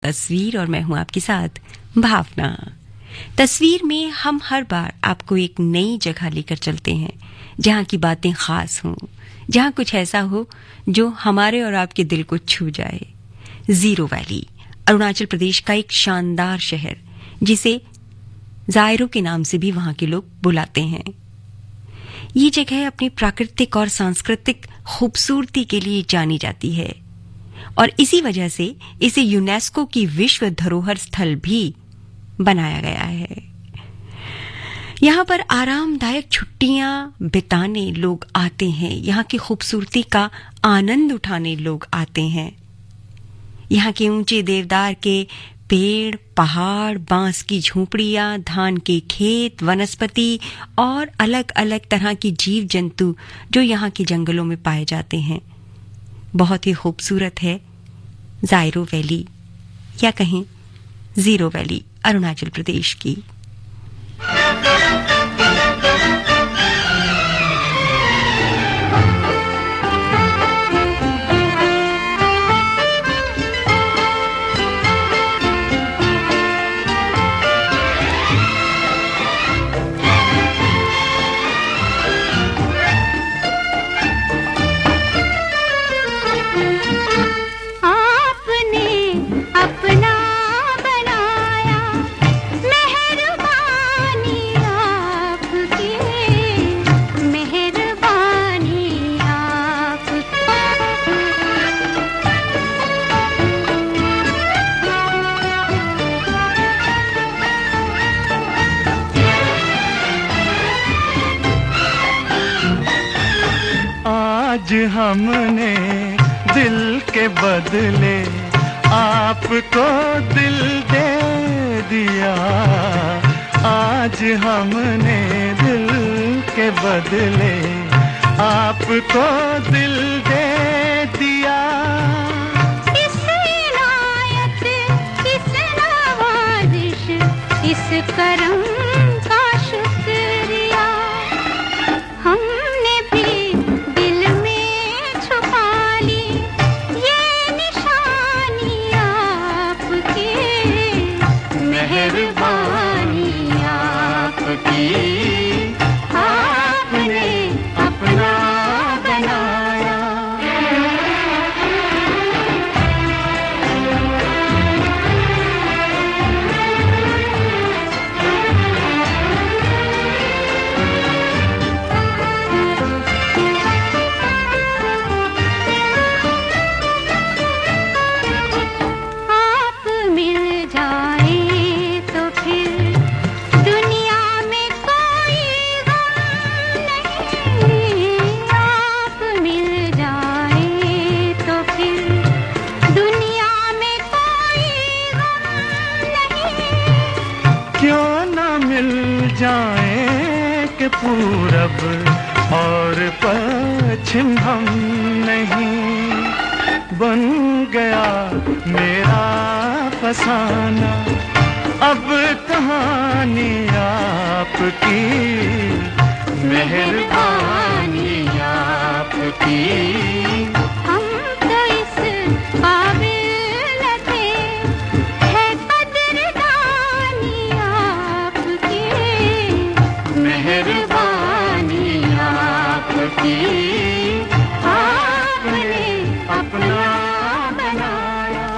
तस्वीर और मैं हूं आपके साथ भावना। तस्वीर में हम हर बार आपको एक नई जगह लेकर चलते हैं जहां की बातें खास हों, जहां कुछ ऐसा हो जो हमारे और आपके दिल को छू जाए। जीरो वैली अरुणाचल प्रदेश का एक शानदार शहर जिसे जायरों के नाम से भी वहां के लोग बुलाते हैं। ये जगह अपनी प्राकृतिक और सांस्कृतिक खूबसूरती के लिए जानी जाती है और इसी वजह से इसे यूनेस्को की विश्व धरोहर स्थल भी बनाया गया है। यहाँ पर आरामदायक छुट्टियां बिताने लोग आते हैं, यहाँ की खूबसूरती का आनंद उठाने लोग आते हैं। यहाँ के ऊंचे देवदार के पेड़, पहाड़, बांस की झोपड़ियां, धान के खेत, वनस्पति और अलग अलग तरह की जीव जंतु जो यहाँ के जंगलों में पाए जाते हैं, बहुत ही खूबसूरत है जायरो वैली या कहें जीरो वैली अरुणाचल प्रदेश की। आज हमने दिल के बदले आपको दिल दे दिया। आज हमने दिल के बदले आपको दिल दे दिया। इस इनायत, इस नवाजिश, इस करम का शुक्रिया हमने भी दिल में छुपा ली। ये निशानी आपकी, मेहरबानी आपकी, आपने अपना बनाया। आप मिल जाए तो फिर दुनिया में कोई गम नहीं। आप मिल जाए तो फिर दुनिया में कोई गम नहीं। क्यों न मिल जाए कि पूरब और पश्चिम हम नहीं। बन गया मेरा फसाना अब कहानी आपकी, मेहरबानी आपकी। हम तो इस काबिल न थे, है कदरदानी आपकी, मेहरबानी आपकी। आपने अपना बनाया।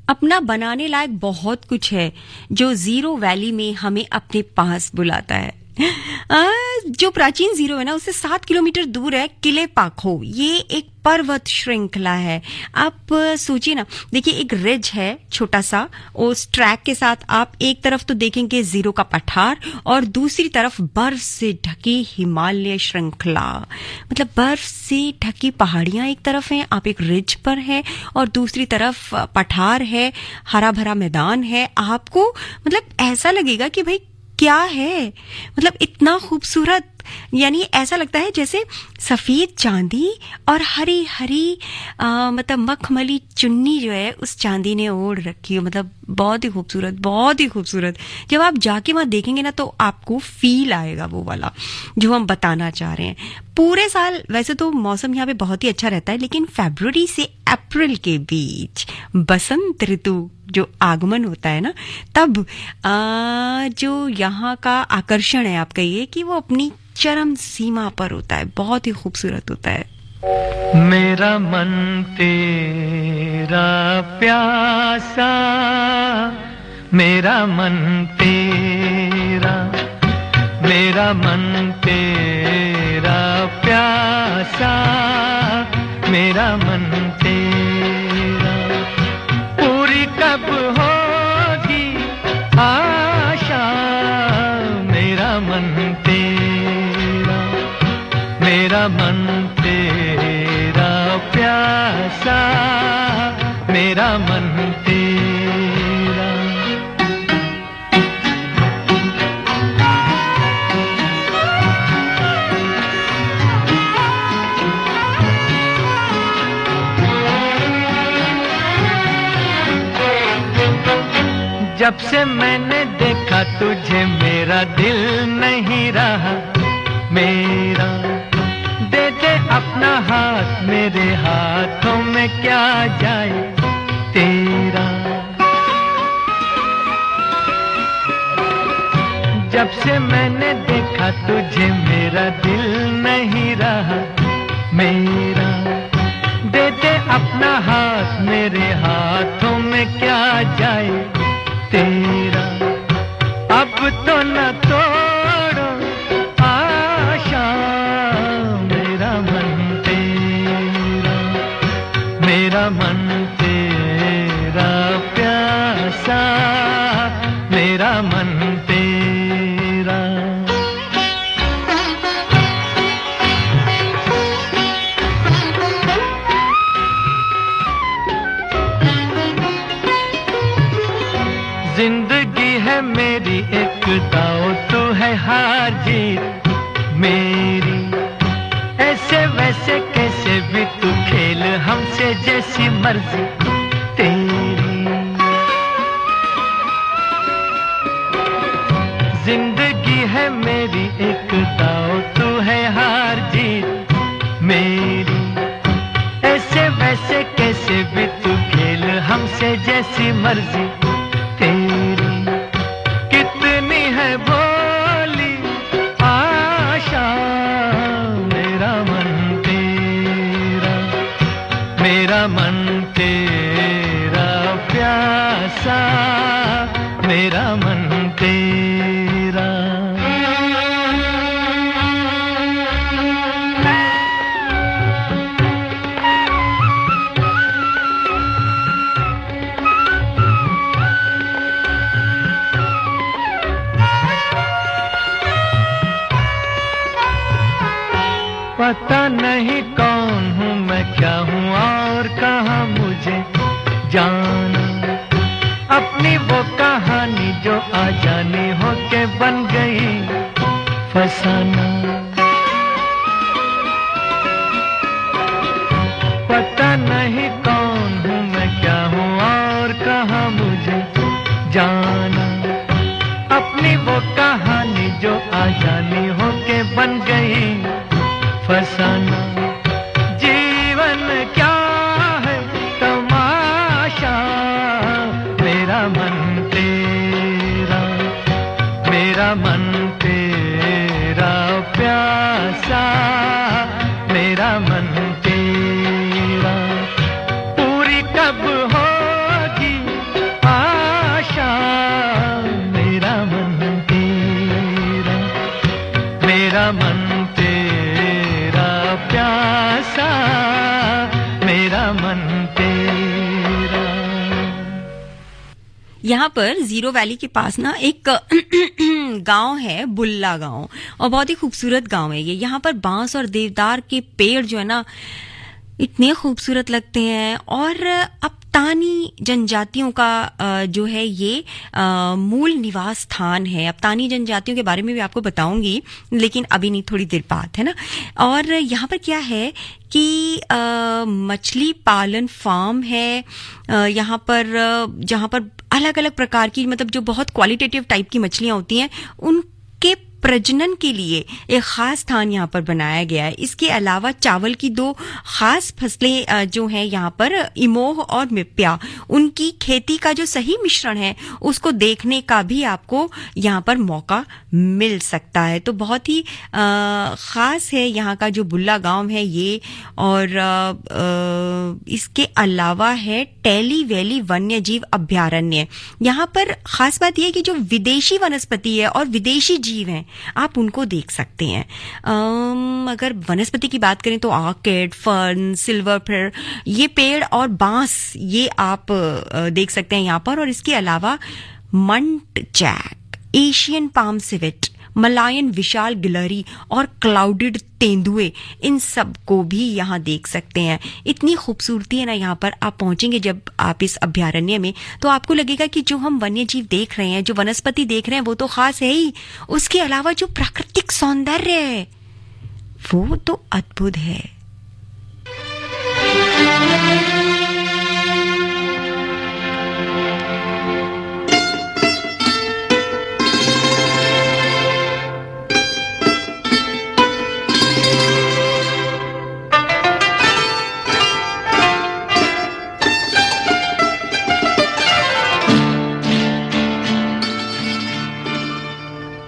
अपना बनाने लायक बहुत कुछ है जो जीरो वैली में हमें अपने पास बुलाता है। जो प्राचीन जीरो है ना, उससे 7 किलोमीटर दूर है किले पाखो। ये एक पर्वत श्रृंखला है। आप सोचिए ना, देखिए एक रिज है छोटा सा, उस ट्रैक के साथ आप एक तरफ तो देखेंगे जीरो का पठार और दूसरी तरफ बर्फ से ढकी हिमालय श्रृंखला। मतलब बर्फ से ढकी पहाड़ियां एक तरफ हैं, आप एक रिज पर हैं और दूसरी तरफ पठार है, हरा भरा मैदान है। आपको मतलब ऐसा लगेगा कि भाई क्या है, मतलब इतना खूबसूरत, यानी ऐसा लगता है जैसे सफेद चांदी और हरी हरी मतलब मखमली चुन्नी जो है उस चांदी ने ओढ़ रखी है। मतलब बहुत ही खूबसूरत, बहुत ही खूबसूरत। जब आप जाके वहां देखेंगे ना तो आपको फील आएगा वो वाला जो हम बताना चाह रहे हैं। पूरे साल वैसे तो मौसम यहाँ पे बहुत ही अच्छा रहता है, लेकिन फरवरी से अप्रैल के बीच बसंत ऋतु जो आगमन होता है ना, तब जो यहाँ का आकर्षण है, आप कहिए कि वो अपनी चरम सीमा पर होता है, बहुत ही खूबसूरत होता है। मेरा मन तेरा प्यासा, मेरा मन तेरा, मेरा मन तेरा प्यासा, मेरा मन तेरा, पूरी कब होगी आशा, मेरा मन तेरा, मेरा मन तेरा प्यासा, मेरा मन तेरा। जब से मैंने देखा तुझे मेरा दिल नहीं रहा मेरा, दे दे अपना हाथ मेरे हाथों में क्या जाए तेरा। जब से मैंने देखा तुझे मेरा दिल नहीं रहा मेरा, दे दे अपना हाथ मेरे हाथों में क्या जाए तेरा। अब तो न तोड़ो आशा, मेरा मन तेरा, मेरा मन तेरा प्यासा, मेरा मन तेरा। जिंदगी है मेरी एक दाव, तू है हार जीत मेरी, ऐसे वैसे कैसे भी तू खेल हमसे जैसी मर्जी तेरी। जिंदगी है मेरी एक दाव, तू है हार जीत मेरी, ऐसे वैसे कैसे भी तू खेल हमसे जैसी मर्जी तेरी। कितनी है बोली आशा, मेरा मन तेरा, मेरा मन तेरा प्यासा, मेरा मन तेरा। पता नहीं कौन हूँ मैं, क्या हूँ और कहाँ मुझे जाना, अपनी वो कहानी जो आ जानी हो के बन गई फसाना। पता नहीं कौन हूँ मैं, क्या हूँ और कहाँ मुझे जाना, अपनी वो कहानी जो आ जानी हो के बन गई फसाना। जीवन क्या है तमाशा, मेरा मन तेरा, मेरा मन तेरा प्यासा, मेरा मन तेरा, पूरी कब होगी आशा, मेरा मन तेरा, मेरा मन प्यासा, मेरा मन तेरा। यहाँ पर जीरो वैली के पास ना एक गांव है, बुल्ला गांव, और बहुत ही खूबसूरत गांव है ये। यहाँ पर बांस और देवदार के पेड़ जो है ना इतने खूबसूरत लगते हैं, और अपतानी जनजातियों का जो है ये मूल निवास स्थान है। अपतानी जनजातियों के बारे में भी आपको बताऊंगी, लेकिन अभी नहीं, थोड़ी देर बाद, है ना। और यहाँ पर क्या है कि मछली पालन फार्म है यहाँ पर, जहाँ पर अलग अलग प्रकार की, मतलब जो बहुत क्वालिटेटिव टाइप की मछलियाँ होती हैं, उनके प्रजनन के लिए एक खास स्थान यहाँ पर बनाया गया है। इसके अलावा चावल की 2 खास फसलें जो हैं यहाँ पर, इमोह और मिप्या, उनकी खेती का जो सही मिश्रण है उसको देखने का भी आपको यहाँ पर मौका मिल सकता है। तो बहुत ही खास है यहाँ का जो बुल्ला गांव है ये। और इसके अलावा है टैली वैली वन्य जीव अभ्यारण्य। यहाँ पर खास बात यह है कि जो विदेशी वनस्पति है और विदेशी जीव हैं आप उनको देख सकते हैं। अगर वनस्पति की बात करें तो आर्किड, फर्न, सिल्वर फिर, ये पेड़ और बांस ये आप देख सकते हैं यहाँ पर। और इसके अलावा muntjac, Asian palm civet, Malayan विशाल गिलहरी और क्लाउडेड तेंदुए, इन सब को भी यहाँ देख सकते हैं। इतनी खूबसूरती है ना यहाँ पर। आप पहुंचेंगे जब आप इस अभ्यारण्य में तो आपको लगेगा कि जो हम वन्य जीव देख रहे हैं, जो वनस्पति देख रहे हैं वो तो खास है ही, उसके अलावा जो प्राकृतिक सौंदर्य है वो तो अद्भुत है।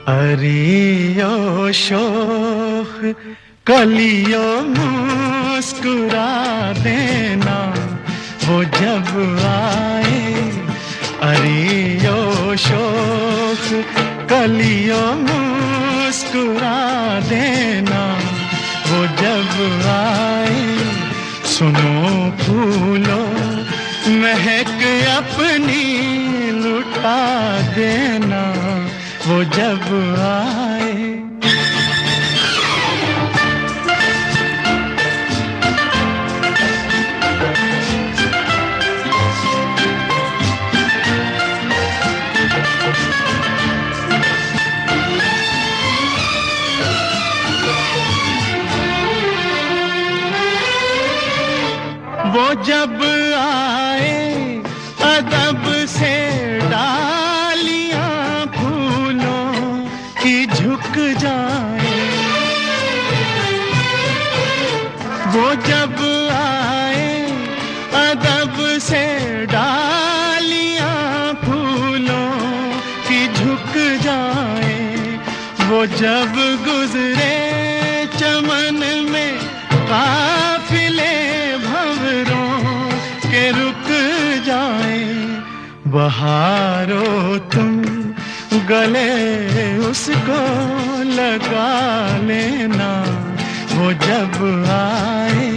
अरियो शोख कलियों मुस्कुरा देना वो जब आए। अरियो शोख कलियों मुस्कुरा देना वो जब आए। सुनो फूलों महक अपनी लुटा देना वो जब आए। वो जब आए अदब से डालियां फूलों की झुक जाए। वो जब आए अदब से डालियां फूलों की झुक जाए। वो जब गुजरे चमन में काफिले भंवरों के रुक जाए। बहारो तुम गले उसको लगा लेना वो जब आए।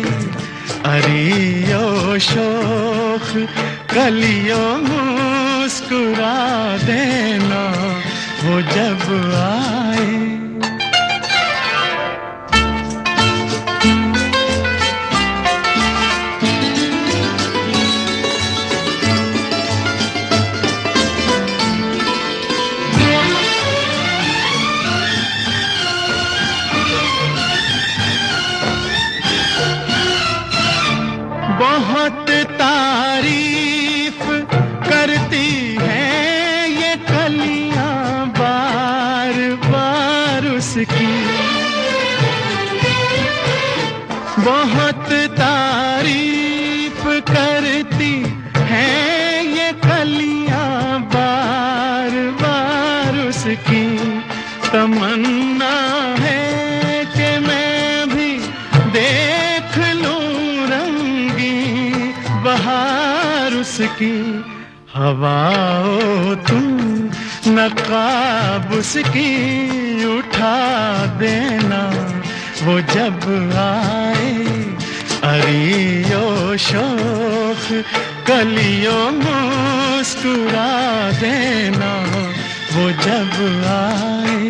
अरियो शोख कलियों मुस्कुरा देना वो जब आए। बहुत तारीफ करती हैं ये कलियां बार बार उसकी। बहुत तारीफ करती हैं ये कलियां बार बार उसकी। तमन्ना है कि मैं भी देख लूं बहार उसकी। हवाओं तुम नकाब उसकी उठा देना वो जब आए। अरियो शोख कलियों मुस्कुरा देना वो जब आए।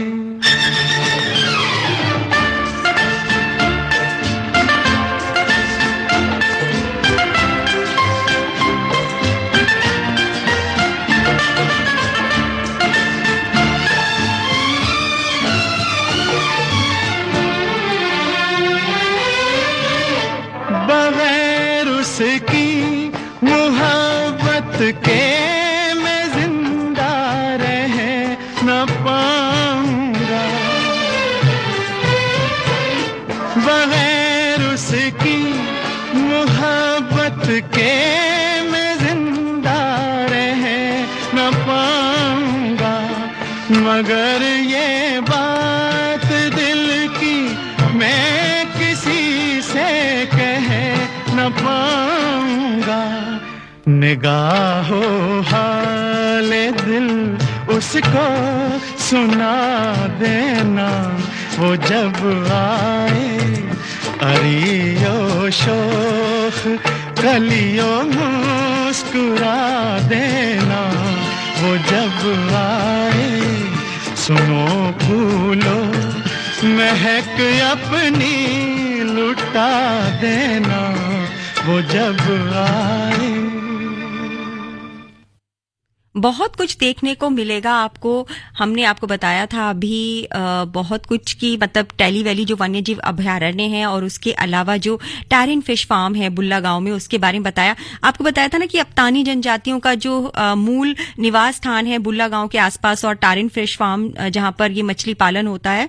बगैर उसकी मोहब्बत के मैं जिंदा रह न पाऊंगा। के मैं जिंदा रह न पाऊंगा, मगर ये बात दिल की मैं किसी से कह न पाऊंगा। निगाहो हाले दिल उसको सुना देना, वो जब आए अरियो शोख कलियों मुस्कुरा देना, वो जब आए सुनो फूलो महक अपनी लुटा देना, वो जब आए। बहुत कुछ देखने को मिलेगा आपको। हमने आपको बताया था अभी बहुत कुछ की, मतलब टैली वैली जो वन्यजीव अभयारण्य है और उसके अलावा जो टैरिन फिश फार्म है बुल्ला गांव में, उसके बारे में बताया। आपको बताया था ना कि अप्तानी जनजातियों का जो मूल निवास स्थान है बुल्ला गांव के आसपास, और टैरिन फिश फार्म जहां पर ये मछली पालन होता है,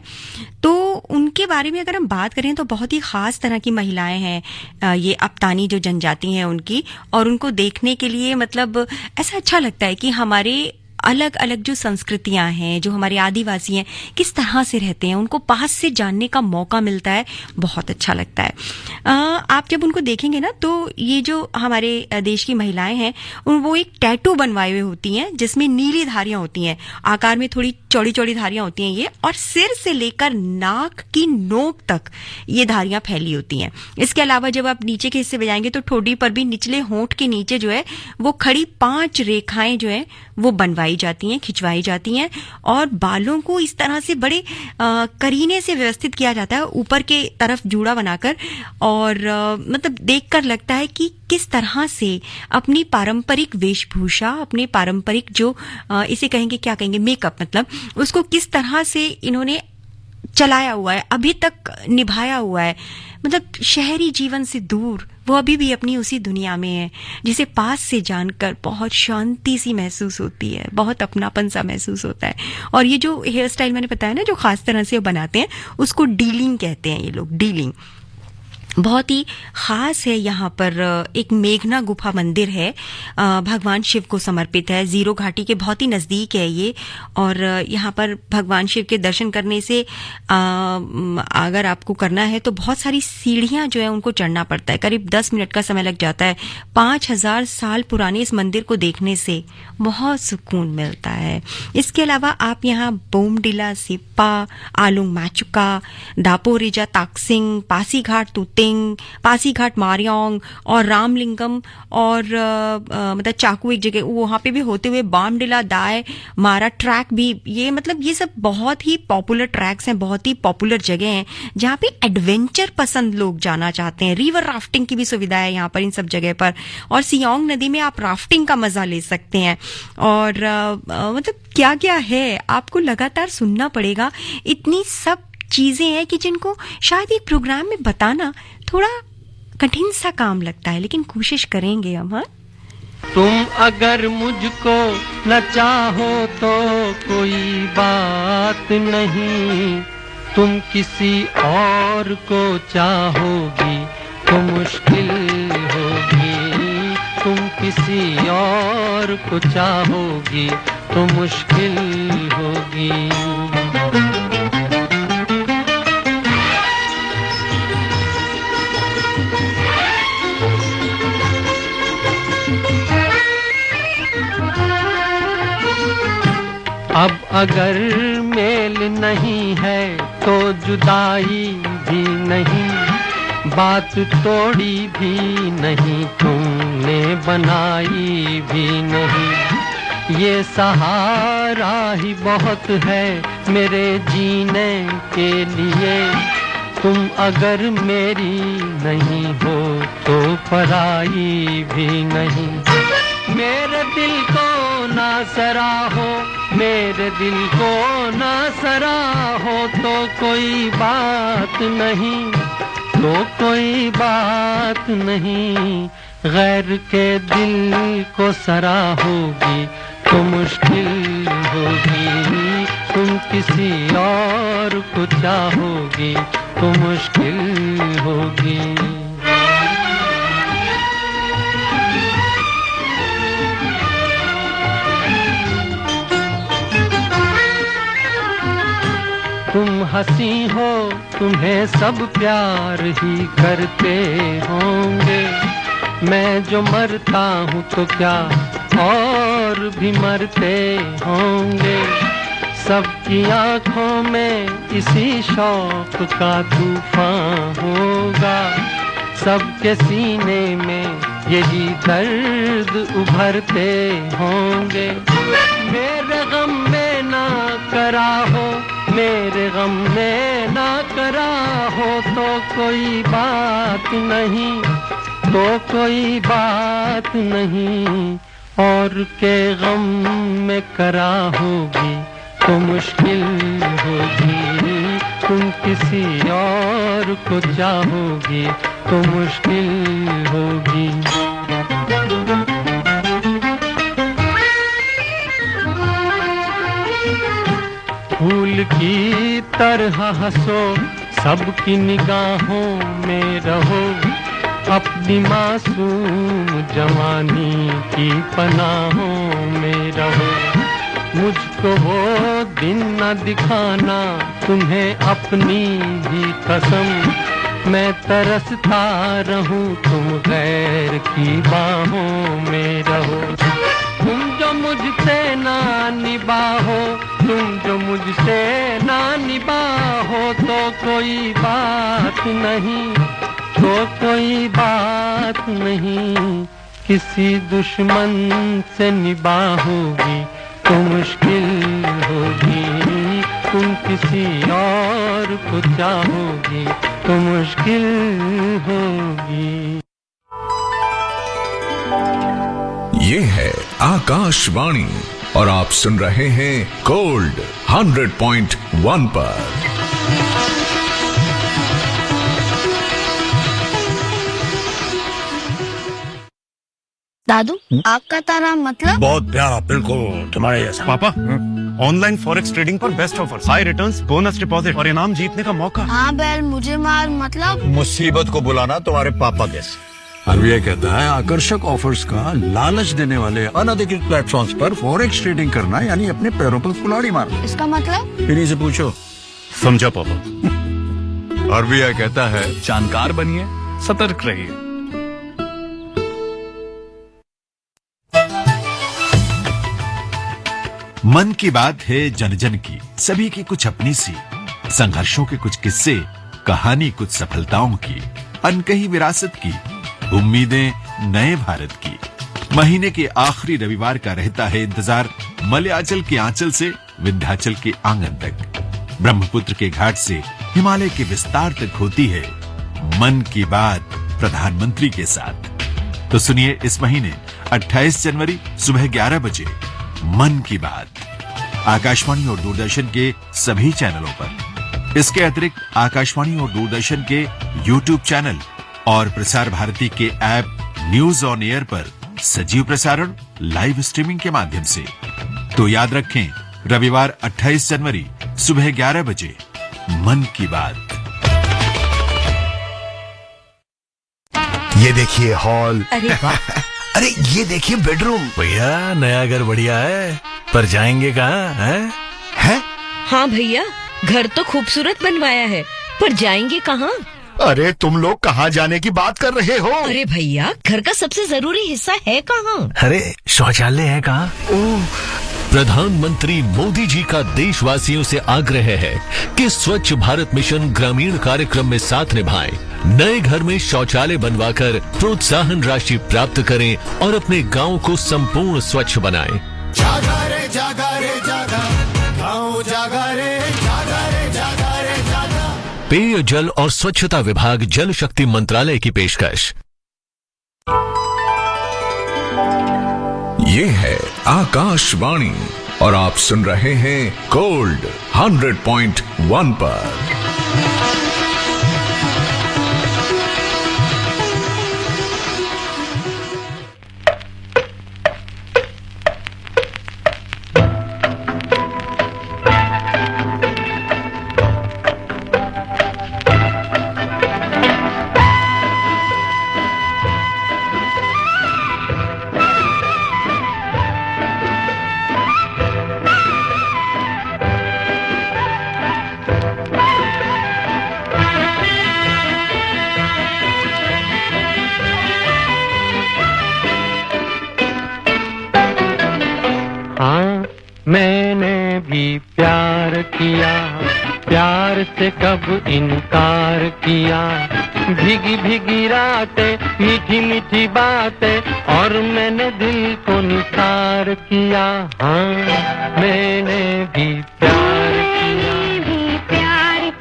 तो उनके बारे में अगर हम बात करें तो बहुत ही खास तरह की महिलाएं हैं ये अप्तानी जो जनजाति हैं उनकी, और उनको देखने के लिए मतलब ऐसा अच्छा लगता है कि हमारे अलग अलग जो संस्कृतियां हैं, जो हमारे आदिवासी हैं किस तरह से रहते हैं, उनको पास से जानने का मौका मिलता है, बहुत अच्छा लगता है। आप जब उनको देखेंगे ना तो ये जो हमारे देश की महिलाएं हैं वो एक टैटू बनवाए हुए होती हैं जिसमें नीली धारियां होती हैं, आकार में थोड़ी चौड़ी चौड़ी धारियां होती हैं ये, और सिर से लेकर नाक की नोक तक ये धारियां फैली होती हैं। इसके अलावा जब आप नीचे के हिस्से पे जाएंगे तो ठोडी पर भी निचले होंठ के नीचे जो है वो खड़ी 5 रेखाएं जो है वो बनवाई जाती हैं, खिंचवाई जाती हैं, और बालों को इस तरह से बड़े करीने से व्यवस्थित किया जाता है ऊपर के तरफ जूड़ा बनाकर, और मतलब देखकर लगता है कि किस तरह से अपनी पारंपरिक वेशभूषा, अपने पारंपरिक जो इसे कहेंगे, क्या कहेंगे, मेकअप, मतलब उसको किस तरह से इन्होंने चलाया हुआ है, अभी तक निभाया हुआ है। मतलब शहरी जीवन से दूर वो अभी भी अपनी उसी दुनिया में है, जिसे पास से जानकर बहुत शांति सी महसूस होती है, बहुत अपनापन सा महसूस होता है। और ये जो हेयर स्टाइल मैंने बताया ना, जो खास तरह से वो बनाते हैं, उसको डीलिंग कहते हैं ये लोग, डीलिंग। बहुत ही खास है। यहाँ पर एक मेघना गुफा मंदिर है, भगवान शिव को समर्पित है, जीरो घाटी के बहुत ही नजदीक है ये, और यहाँ पर भगवान शिव के दर्शन करने से अगर आपको करना है तो बहुत सारी सीढ़ियां जो है उनको चढ़ना पड़ता है, करीब 10 मिनट का समय लग जाता है। 5000 साल पुराने इस मंदिर को देखने से बहुत सुकून मिलता है। इसके अलावा आप यहाँ बोमडिला, सिप्पा, आलुंग मैचुका, दापोरिजा, ताकसिंग, पासीघाट तुतिंग, पासीघाट मारियांग और रामलिंगम और मतलब चाकू एक जगह वहां पे भी होते हुए बामडिला दाय मारा ट्रैक भी, ये मतलब ये सब बहुत ही पॉपुलर ट्रैक्स हैं, बहुत ही पॉपुलर जगह हैं जहाँ पे एडवेंचर पसंद लोग जाना चाहते हैं। रिवर राफ्टिंग की भी सुविधा है यहाँ पर इन सब जगह पर, और सियोंग नदी में आप राफ्टिंग का मजा ले सकते हैं। और मतलब क्या क्या है, आपको लगातार सुनना पड़ेगा। इतनी सब चीजें हैं कि जिनको शायद एक प्रोग्राम में बताना थोड़ा कठिन सा काम लगता है, लेकिन कोशिश करेंगे हम। हाँ, तुम अगर मुझको न चाहो तो कोई बात नहीं, तुम किसी और को चाहोगी तो मुश्किल होगी, तुम किसी और को चाहोगी तो मुश्किल होगी। अब अगर मेल नहीं है तो जुदाई भी नहीं, बात तोड़ी भी नहीं, तुमने बनाई भी नहीं। ये सहारा ही बहुत है मेरे जीने के लिए, तुम अगर मेरी नहीं हो तो पराई भी नहीं। मेरे दिल को ना सराहो, मेरे दिल को ना सराहो तो कोई बात नहीं, तो कोई बात नहीं। गैर के दिल को सराहोगी तो मुश्किल होगी, तुम किसी और को चाहोगी तो मुश्किल होगी। हंसी हो तुम्हें सब प्यार ही करते होंगे। मैं जो मरता हूँ तो क्या और भी मरते होंगे। सबकी आंखों में इसी शौक का तूफान होगा। सबके सीने में यही दर्द उभरते होंगे। मेरे गम में ना करा हो, मेरे गम में ना करा हो तो कोई बात नहीं, तो कोई बात नहीं। और के गम में करा होगी तो मुश्किल होगी। तुम किसी और को चाहोगी तो मुश्किल होगी। फूल की तरह हंसो, सबकी निगाहों में रहो। अपनी मासूम जवानी की पनाहों में रहो। मुझको वो दिन न दिखाना तुम्हें अपनी ही कसम। मैं तरसता रहूं तुम गैर की बाहों में रहो। तुम जो मुझसे ना निभाओ, तुम जो मुझसे ना निभाओ तो कोई बात नहीं, तो कोई बात नहीं। किसी दुश्मन से निभाओगी तो मुश्किल होगी। तुम किसी और को चाहोगी तो मुश्किल होगी। ये है आकाशवाणी और आप सुन रहे हैं गोल्ड 100.1 पर। दादू, आग का तारा मतलब? बहुत प्यारा, बिल्कुल तुम्हारे जैसा। पापा, ऑनलाइन फॉरेक्स ट्रेडिंग पर best offers, high returns, bonus deposit और इनाम जीतने का मौका। हाँ बैल, मुझे मार मतलब? मुसीबत को बुलाना तुम्हारे पापा जैसे। आरबीआई कहता है आकर्षक ऑफर्स का लालच देने वाले अनधिकृत प्लेटफॉर्म्स पर फॉरेक्स ट्रेडिंग करना यानी अपने पैरों पर कुल्हाड़ी मारना। इसका मतलब? इन्हीं से पूछो। समझा पापा। आरबीआई कहता है जानकार बनिए, सतर्क रहिए। मन की बात है जन जन की, सभी की कुछ अपनी सी, संघर्षों के कुछ किस्से, कहानी कुछ सफलताओं की, अनकही विरासत की, उम्मीदें नए भारत की। महीने के आखिरी रविवार का रहता है इंतजार मलयाचल के आंचल से विंध्याचल के आंगन तक, ब्रह्मपुत्र के घाट से हिमालय के विस्तार तक होती है मन की बात प्रधानमंत्री के साथ। तो सुनिए इस महीने 28 जनवरी सुबह 11 बजे मन की बात आकाशवाणी और दूरदर्शन के सभी चैनलों पर। इसके अतिरिक्त आकाशवाणी और दूरदर्शन के YouTube चैनल और प्रसार भारती के ऐप न्यूज ऑन एयर पर सजीव प्रसारण लाइव स्ट्रीमिंग के माध्यम से। तो याद रखें, रविवार 28 जनवरी सुबह 11 बजे मन की बात। ये देखिए हॉल। अरे वाह। अरे ये देखिए बेडरूम। भैया नया घर बढ़िया है, पर जाएंगे कहाँ हैं? हाँ भैया, घर तो खूबसूरत बनवाया है, पर जाएंगे कहाँ? अरे तुम लोग कहाँ जाने की बात कर रहे हो? अरे भैया, घर का सबसे जरूरी हिस्सा है कहाँ? अरे शौचालय है कहाँ? प्रधानमंत्री मोदी जी का देशवासियों से आग्रह है कि स्वच्छ भारत मिशन ग्रामीण कार्यक्रम में साथ निभाएं। नए घर में शौचालय बनवाकर प्रोत्साहन राशि प्राप्त करें और अपने गांव को संपूर्ण स्वच्छ बनाएं। जागा रे जागा रे जागा, गाँव जागा रे जागा रे जागा रे जागा। पेय जल और स्वच्छता विभाग जल शक्ति मंत्रालय की पेशकश। ये है आकाशवाणी और आप सुन रहे हैं गोल्ड 100.1 पर। मैंने भी प्यार किया, प्यार से कब इनकार किया। भीगी भीगी रातें, मीठी मीठी बातें, और मैंने दिल को निसार किया। हाँ, मैंने भी प्यार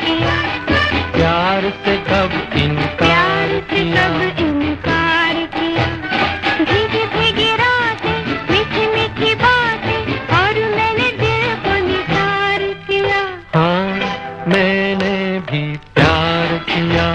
किया, प्यार से कब इनकार किया। भीगी भीगी रातें, मीठी मीठी बातें, और मैंने दिल को निसार किया। हाँ, मैंने भी प्यार किया।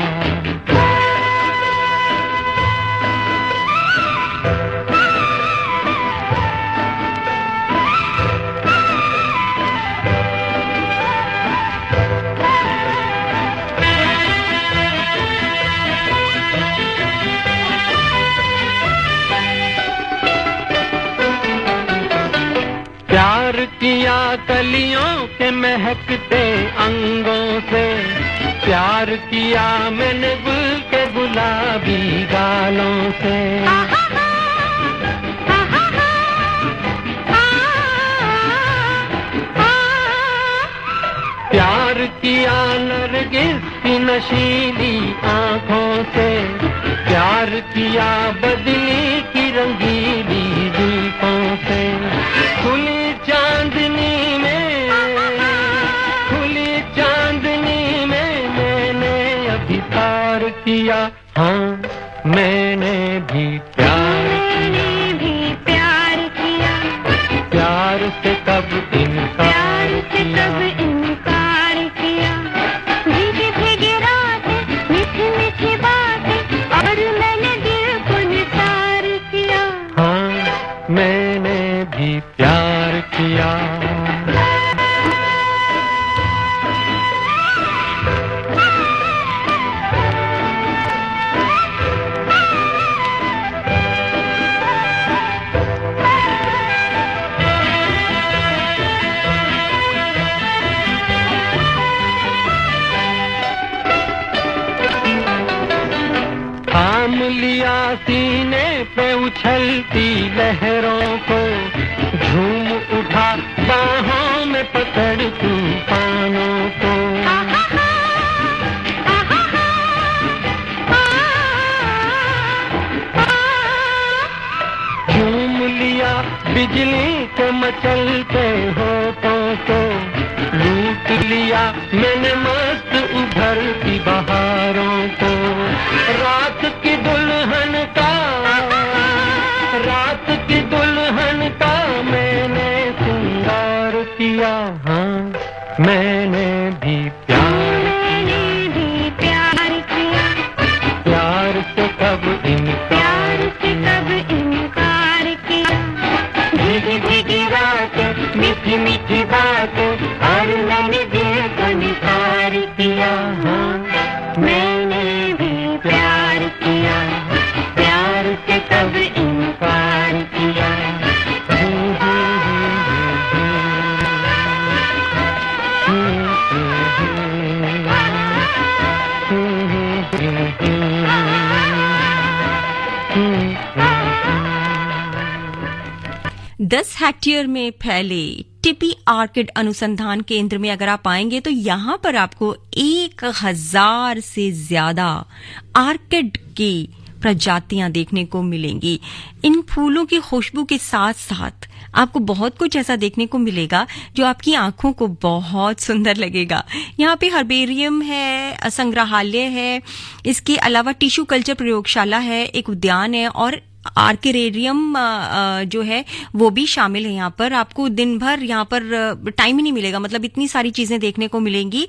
प्यार किया कलियों के महकते अंगों से, प्यार किया मैंने गुल के गुलाबी गालों से। प्यार किया नरगिस की नशीली आँखों से, प्यार किया बदली की रंगीली जुल्फों से। खुली चांदनी में, खुली चांदनी में मैंने अभी प्यार किया। हाँ, मैंने भी प्यार किया, प्यार से कब इनकार किया। भीगी भीगी रातें, मीठी मीठी बातें, और मैंने दिल को निसार किया। हाँ, मैंने भी प्यार किया। थाम लिया सीने पे उछलती लहरों को, झूम उठा बाहों में पकड़ तूफानों को। झूम लिया बिजली के मचलते होठों को, लूट लिया मैंने मस्त उभरती बहारों को। रात की दुल्हन का, रात की दुल्हन का मैंने श्रृंगार किया। हाँ, मैंने भी प्यार किया, प्यार से कब इनकार किया। भीगी भीगी रातें, मीठी मीठी बातें, और मैंने दिल को निसार किया। हाँ, मैंने भी प्यार किया, प्यार से कब इनकार किया। दस हेक्टेयर में फैले टिपी आर्किड अनुसंधान केंद्र में अगर आप आएंगे तो यहाँ पर आपको 1000 से ज्यादा आर्किड की प्रजातियां देखने को मिलेंगी। इन फूलों की खुशबू के साथ साथ आपको बहुत कुछ ऐसा देखने को मिलेगा जो आपकी आंखों को बहुत सुंदर लगेगा। यहाँ पे हर्बेरियम है, संग्रहालय है, इसके अलावा टिश्यू कल्चर प्रयोगशाला है, एक उद्यान है और आर्किडेरियम जो है वो भी शामिल है। यहाँ पर आपको दिन भर यहाँ पर टाइम ही नहीं मिलेगा, मतलब इतनी सारी चीजें देखने को मिलेंगी।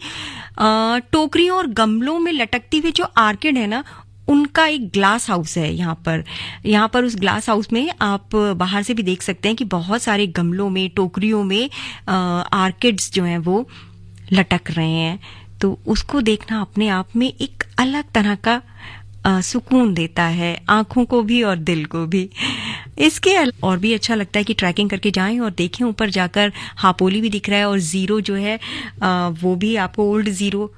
टोकरियों और गमलों में लटकती हुई जो आर्किड है ना, उनका एक ग्लास हाउस है यहाँ पर उस ग्लास हाउस में आप बाहर से भी देख सकते हैं कि बहुत सारे गमलों में, टोकरियों में आर्किड्स जो हैं वो लटक रहे हैं। तो उसको देखना अपने आप में एक अलग तरह का सुकून देता है, आंखों को भी और दिल को भी। इसके और भी अच्छा लगता है कि ट्रैकिंग करके जाएं और देखें, ऊपर जाकर हापोली भी दिख रहा है और जीरो जो है वो भी आपको ओल्ड जीरो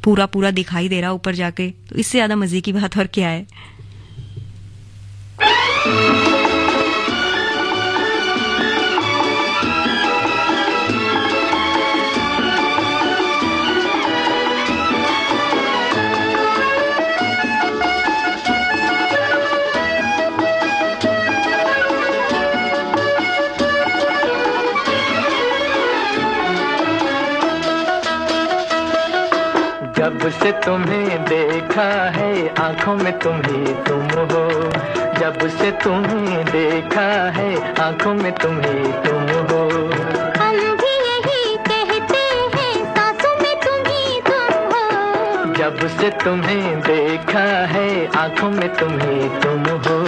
पूरा दिखाई दे रहा ऊपर जाके। तो इससे ज्यादा मजे की बात और क्या है। जब से तुम्हें देखा है आंखों में तुम ही तुम हो, जब से तुम्हें देखा है आंखों में तुम ही तुम हो। हम भी यही कहते हैं सांसों में तुम ही तुम हो, जब से तुम्हें देखा है आंखों में तुम ही तुम हो।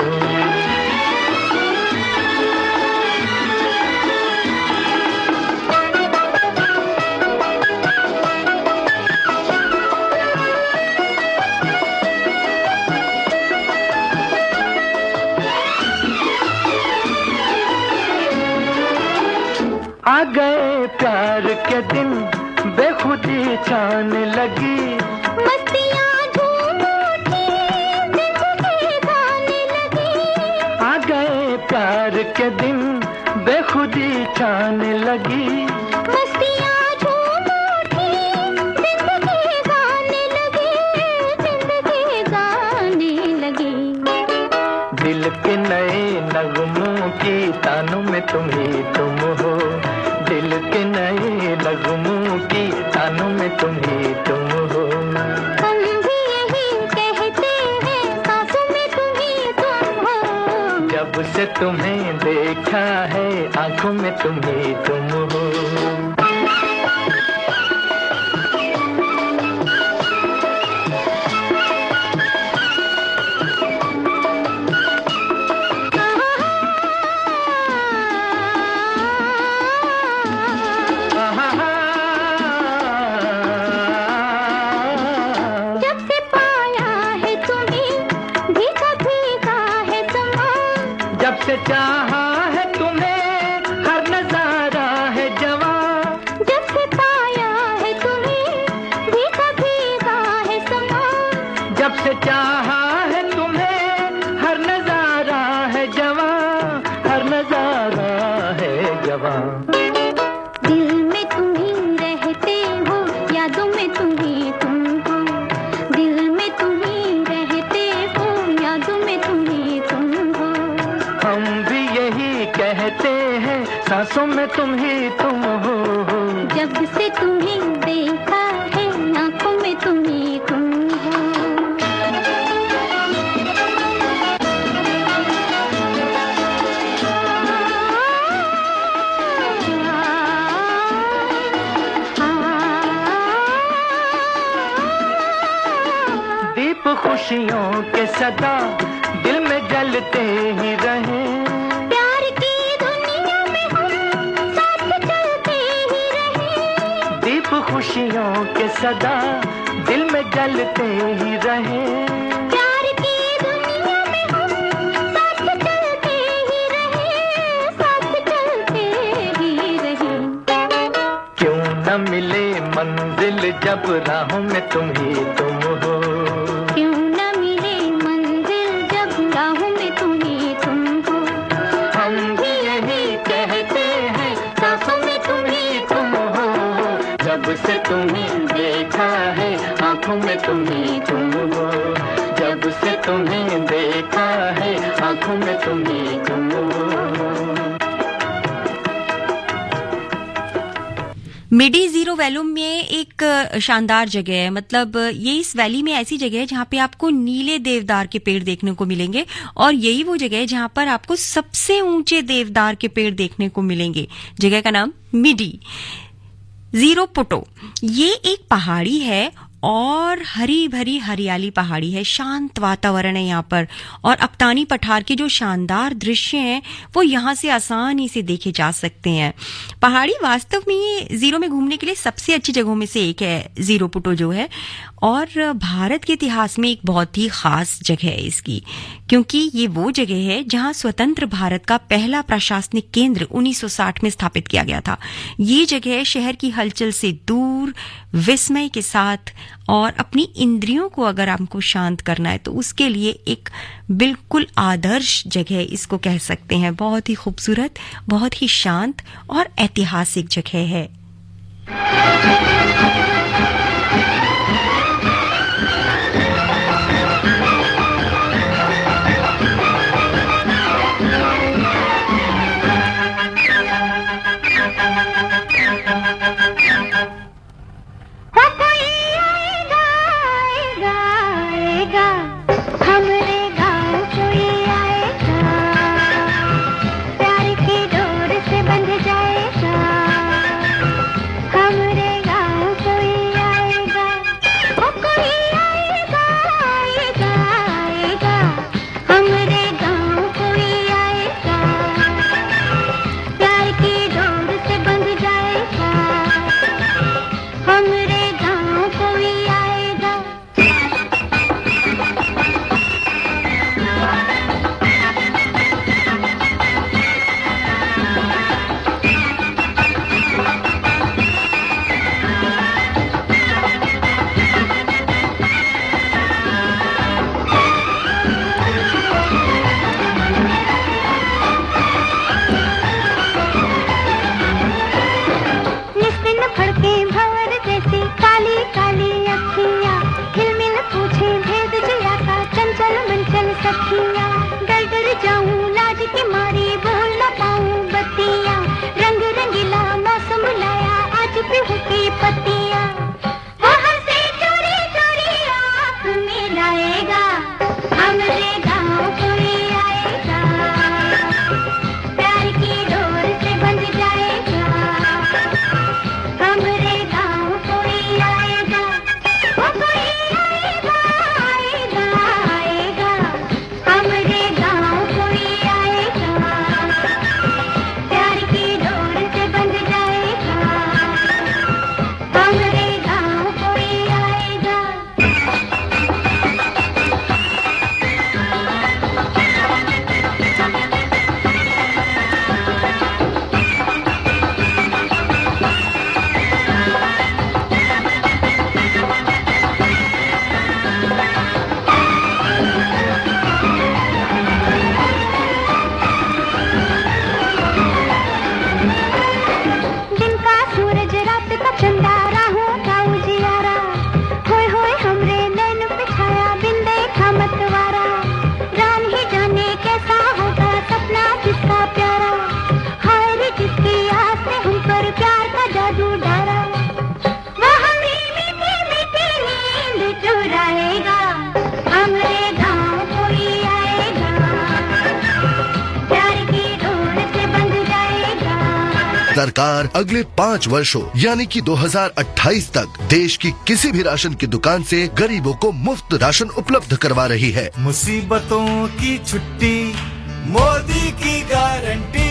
आ गए प्यार के दिन बेखुदी छाने लगी, मस्तियाँ झूम उठी जिंदगी गाने लगी। आ गए प्यार के दिन बेखुदी छाने लगी, मस्तियाँ झूम उठी जिंदगी गाने लगी, जिंदगी गाने लगी। दिल के नए नगमों की तानों में तुम ही तुम हो, दिल के नए नगमों की तानों में तुम ही तुम हो। हम भी यही कहते हैं सांसों में तुम ही तुम हो, जब से तुम्हें देखा है आंखों में तुम ही तुम हो। जब से चाहा है तुम्हें हर नजारा है जवां, जब से पाया है तुम्हें भीगा भीगा है समा, जब से चाहा है तुम्हें हर नजारा है जवां, हर नजारा है जवां। दिल में तुम ही रहते हो, यादों में तुम ही तुम हो, दिल में तुम ही रहते हो, यादों में तुम ही तुम हो। हम भी यही कहते हैं सांसों में तुम ही तुम हो, जब से तुम्हें देखा है आंखों में तुम ही तुम हो। दीप खुशियों के सदा दिल में जलते ही रहे, प्यार की दुनिया में हम साथ चलते ही रहे, दीप खुशियों के सदा दिल में जलते ही रहे, प्यार की दुनिया में हम साथ चलते ही रहे, साथ चलते ही रहे। क्यों न मिले मंजिल जब राहों में तुम ही तुम हो, क्यों न मिले मंजिल जब राहों में तुम ही तुम हो। हम भी यही कहते हैं सांसों में तुम ही तुम हो, जब से तुम्हें देखा है आंखों में तुम ही तुम हो, जब से तुम्हें देखा है आंखों में तुम ही तुम हो। मिडी जीरो वैल्यूम में एक शानदार जगह है, मतलब ये इस वैली में ऐसी जगह है जहां पे आपको नीले देवदार के पेड़ देखने को मिलेंगे, और यही वो जगह है जहां पर आपको सबसे ऊंचे देवदार के पेड़ देखने को मिलेंगे। जगह का नाम मिडी जीरो पुटो। ये एक पहाड़ी है और हरी भरी हरियाली पहाड़ी है, शांत वातावरण है यहाँ पर, और अक्तानी पठार के जो शानदार दृश्य हैं वो यहाँ से आसानी से देखे जा सकते हैं। पहाड़ी वास्तव में ये जीरो में घूमने के लिए सबसे अच्छी जगहों में से एक है, जीरो पुटो जो है, और भारत के इतिहास में एक बहुत ही खास जगह है इसकी, क्योंकि ये वो जगह है जहां स्वतंत्र भारत का पहला प्रशासनिक केंद्र 1960 में स्थापित किया गया था। ये जगह शहर की हलचल से दूर, विस्मय के साथ, और अपनी इंद्रियों को अगर आपको शांत करना है तो उसके लिए एक बिल्कुल आदर्श जगह इसको कह सकते हैं। बहुत ही खूबसूरत, बहुत ही शांत और ऐतिहासिक जगह है। कोई आएगा सरकार अगले 5 वर्षों यानी कि 2028 तक देश की किसी भी राशन की दुकान से गरीबों को मुफ्त राशन उपलब्ध करवा रही है। मुसीबतों की छुट्टी, मोदी की गारंटी।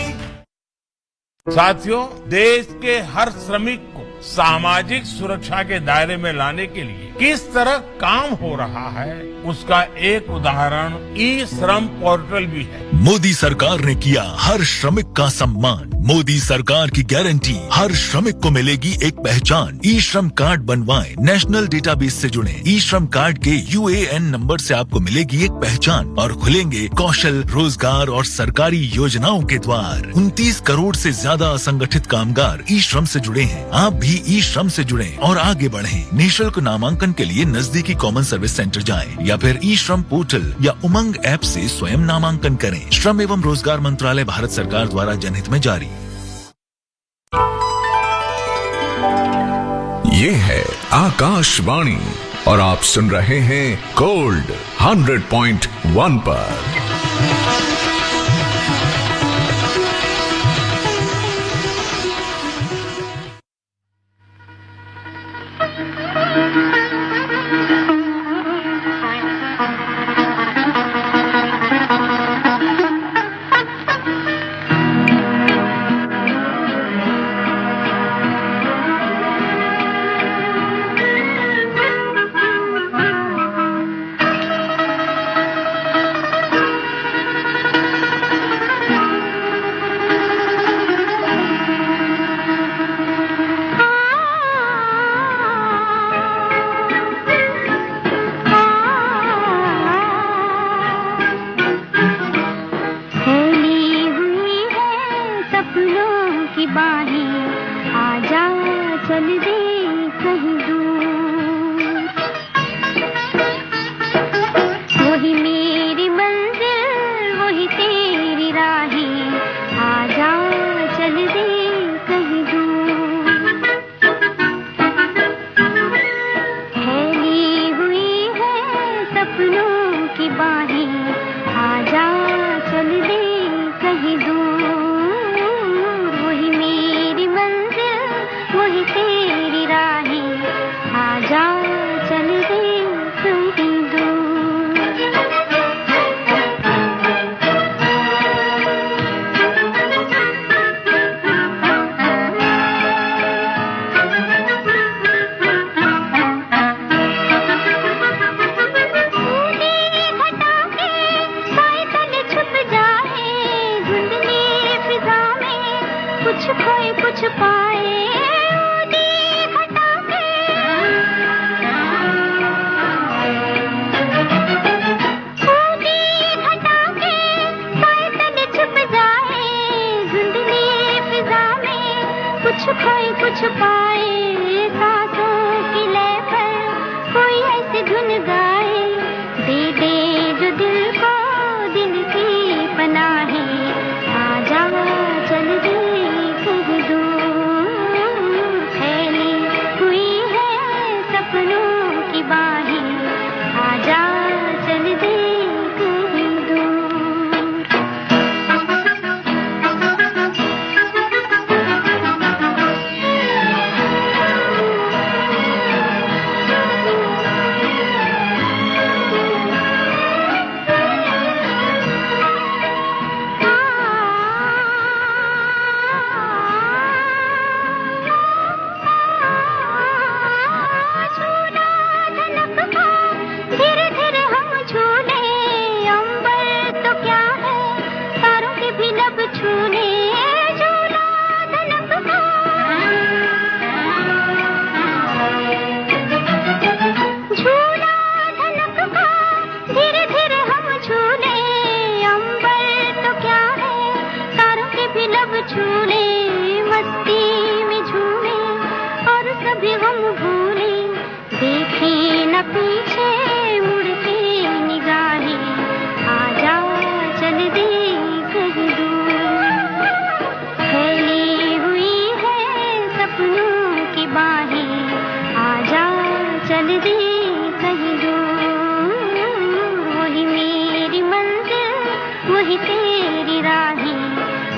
साथियों, देश के हर श्रमिक को सामाजिक सुरक्षा के दायरे में लाने के लिए किस तरह काम हो रहा है, उसका एक उदाहरण ई श्रम पोर्टल भी है। मोदी सरकार ने किया हर श्रमिक का सम्मान। मोदी सरकार की गारंटी, हर श्रमिक को मिलेगी एक पहचान। ई श्रम कार्ड बनवाएं, नेशनल डेटाबेस से जुड़ें। ई श्रम कार्ड के UAN नंबर से आपको मिलेगी एक पहचान और खुलेंगे कौशल, रोजगार और सरकारी योजनाओं के द्वार। 29 करोड़ से ज्यादा असंगठित कामगार ई श्रम से जुड़े हैं। आप भी ई श्रम से जुड़ें और आगे बढ़ें। निःशुल्क नामांकन के लिए नजदीकी कॉमन सर्विस सेंटर जाएं या फिर ई श्रम पोर्टल या उमंग ऐप से स्वयं नामांकन करें। श्रम एवं रोजगार मंत्रालय, भारत सरकार द्वारा जनहित में जारी। ये है आकाशवाणी और आप सुन रहे हैं गोल्ड 100.1 पर। वही तेरी राहें,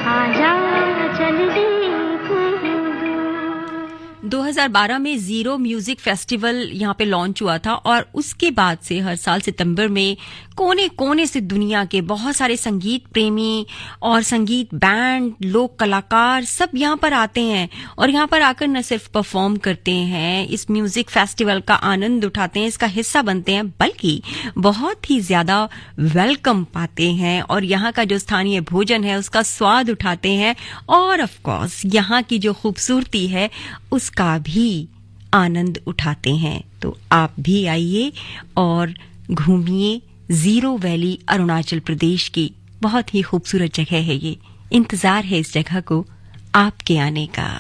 आजा चल दे। 2012 में जीरो म्यूजिक फेस्टिवल यहाँ पे लॉन्च हुआ था और उसके बाद से हर साल सितंबर में कोने कोने से दुनिया के बहुत सारे संगीत प्रेमी और संगीत बैंड, लोक कलाकार सब यहाँ पर आते हैं और यहाँ पर आकर न सिर्फ परफॉर्म करते हैं, इस म्यूजिक फेस्टिवल का आनंद उठाते हैं, इसका हिस्सा बनते हैं, बल्कि बहुत ही ज्यादा वेलकम पाते हैं और यहाँ का जो स्थानीय भोजन है उसका स्वाद उठाते हैं और ऑफ कोर्स यहाँ की जो खूबसूरती है उसका भी आनंद उठाते हैं। तो आप भी आइए और घूमिए जीरो वैली, अरुणाचल प्रदेश की बहुत ही खूबसूरत जगह है ये। इंतजार है इस जगह को आपके आने का।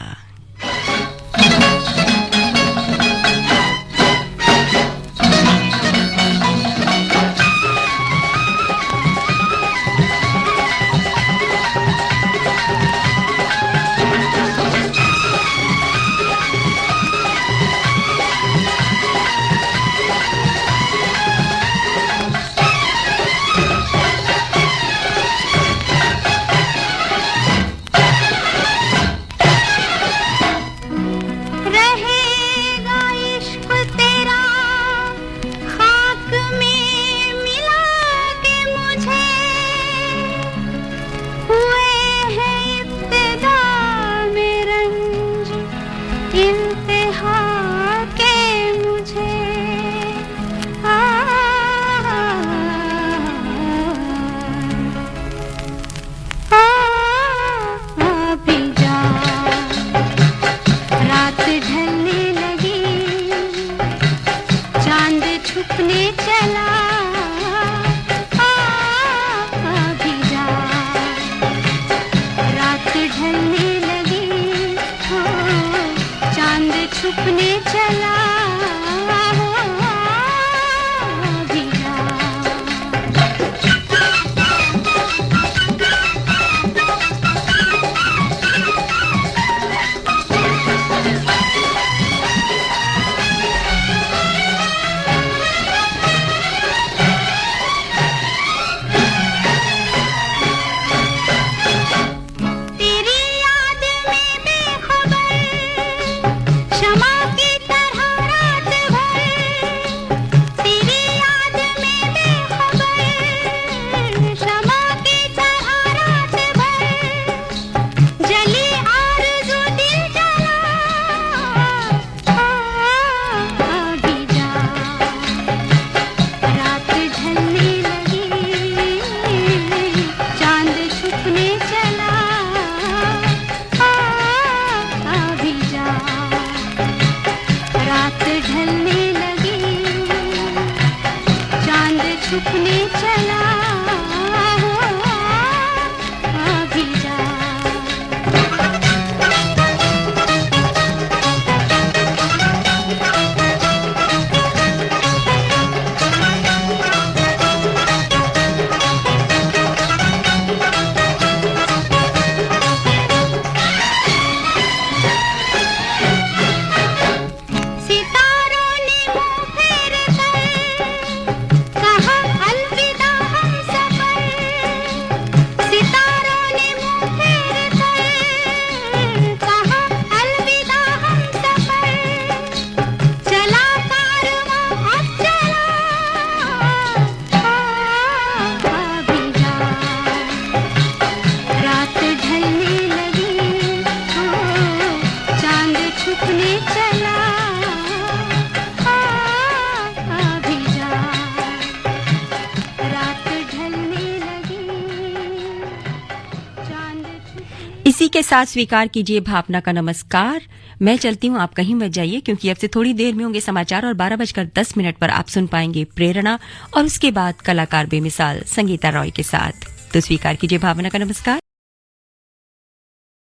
इसी के साथ स्वीकार कीजिए भावना का नमस्कार। मैं चलती हूँ, आप कहीं मत जाइए, क्योंकि अब से थोड़ी देर में होंगे समाचार और 12:10 पर आप सुन पाएंगे प्रेरणा और उसके बाद कलाकार बेमिसाल संगीता रॉय के साथ। तो स्वीकार कीजिए भावना का नमस्कार।